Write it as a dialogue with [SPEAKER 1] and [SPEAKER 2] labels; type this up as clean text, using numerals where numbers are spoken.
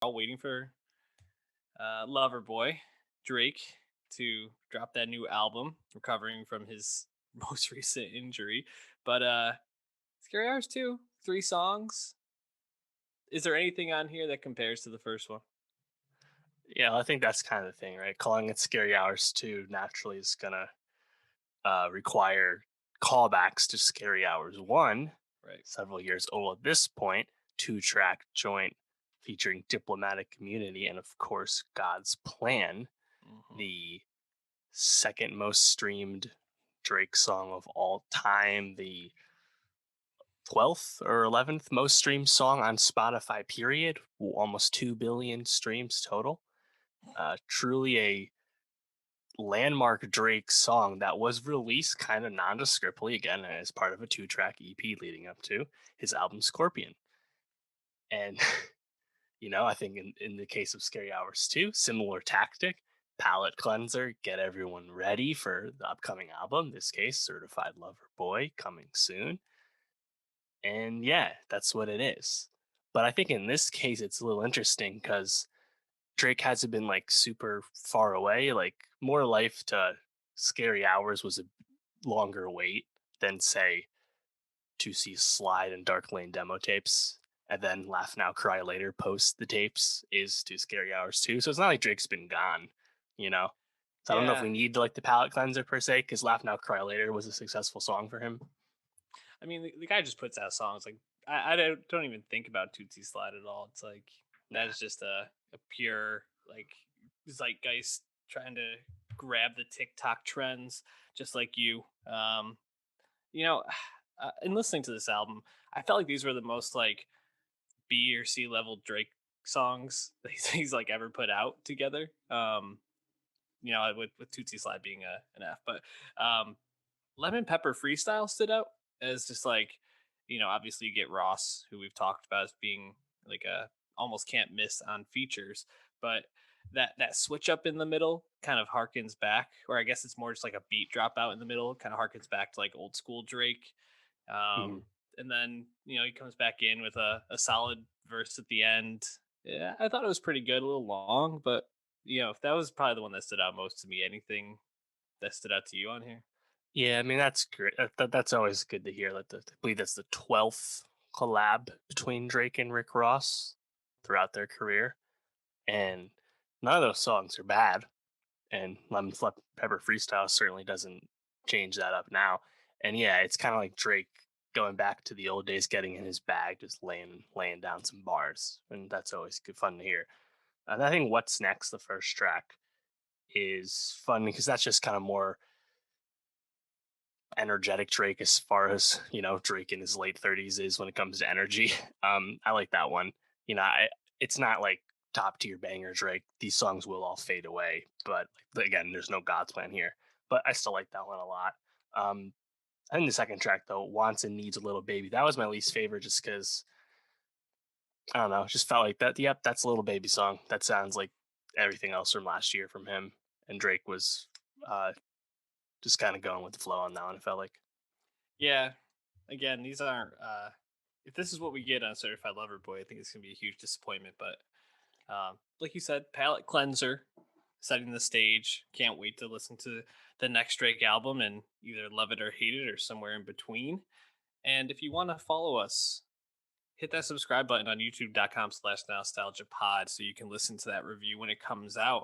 [SPEAKER 1] all waiting for Loverboy Drake to drop that new album, recovering from his most recent injury. But Scary Hours 2, 3 songs. Is there anything on here that compares to the first one?
[SPEAKER 2] Yeah, I think that's kind of the thing, right? Calling it Scary Hours 2 naturally is gonna require callbacks to Scary Hours 1,
[SPEAKER 1] Right.
[SPEAKER 2] several years old at this point, two-track joint featuring Diplomatic Community and, of course, God's Plan,
[SPEAKER 1] Hmm.
[SPEAKER 2] the second most streamed Drake song of all time, the 12th or 11th most streamed song on Spotify, period, almost 2 billion streams total. Truly a landmark Drake song that was released kind of nondescriptly again as part of a two-track EP leading up to his album Scorpion. And I think in the case of Scary Hours 2, similar tactic, palette cleanser, get everyone ready for the upcoming album, in this case Certified Lover Boy coming soon. And yeah, that's what it is. But I think in this case it's a little interesting cuz Drake hasn't been like super far away. Like More Life to Scary Hours was a longer wait than say to see Slide and Dark Lane demo tapes, and then Laugh Now Cry Later post the tapes is to Scary Hours too. So it's not like Drake's been gone, you know. So I don't know if
[SPEAKER 1] Yeah.
[SPEAKER 2] we need like the palette cleanser per se, because Laugh Now Cry Later was a successful song for him.
[SPEAKER 1] I mean, the guy just puts out songs like I don't even think about Tootsie Slide at all. It's like that
[SPEAKER 2] Nah.
[SPEAKER 1] is just a pure like zeitgeist trying to grab the TikTok trends, just like you. You know, in listening to this album, I felt like these were the most like B or C level Drake songs that he's like ever put out together. With Tootsie Slide being an F, but um, Lemon Pepper Freestyle stood out as just like, obviously you get Ross, who we've talked about as being like a almost can't miss on features, but that switch up in the middle kind of harkens back, or I guess it's more just like a beat drop out in the middle, kind of harkens back to like old school Drake.
[SPEAKER 2] Mhm.
[SPEAKER 1] And then he comes back in with a solid verse at the end. Yeah, I thought it was pretty good, a little long, but that was probably the one that stood out most to me. Anything that stood out to you on here?
[SPEAKER 2] Yeah, I mean that's great. That's always good to hear. I believe that's the 12th collab between Drake and Rick Ross throughout their career, and none of those songs are bad. And Pepper Freestyle certainly doesn't change that up now. And yeah, it's kind of like Drake going back to the old days, getting in his bag, just laying down some bars, and that's always good fun to hear. And I think What's Next, the first track, is fun because that's just kind of more energetic Drake as far as Drake in his late 30s is when it comes to energy. I like that one. It's not like top tier banger Drake. These songs will all fade away, but like, again, there's no God's plan here. But I still like that one a lot. Um, I think the second track though, Wants and Needs a Little Baby, that was my least favorite just because I don't know, it just felt like that. Yep, that's a little baby song. That sounds like everything else from last year from him. And Drake was uh, just kind of going with the flow on that one. It felt like.
[SPEAKER 1] Yeah. Again, these aren't. If this is what we get on Certified Lover Boy, I think it's gonna be a huge disappointment. But like you said, palette cleanser, setting the stage. Can't wait to listen to the next Drake album and either love it or hate it or somewhere in between. And if you want to follow us, hit that subscribe button on youtube.com/nostalgia pod so you can listen to that review when it comes out.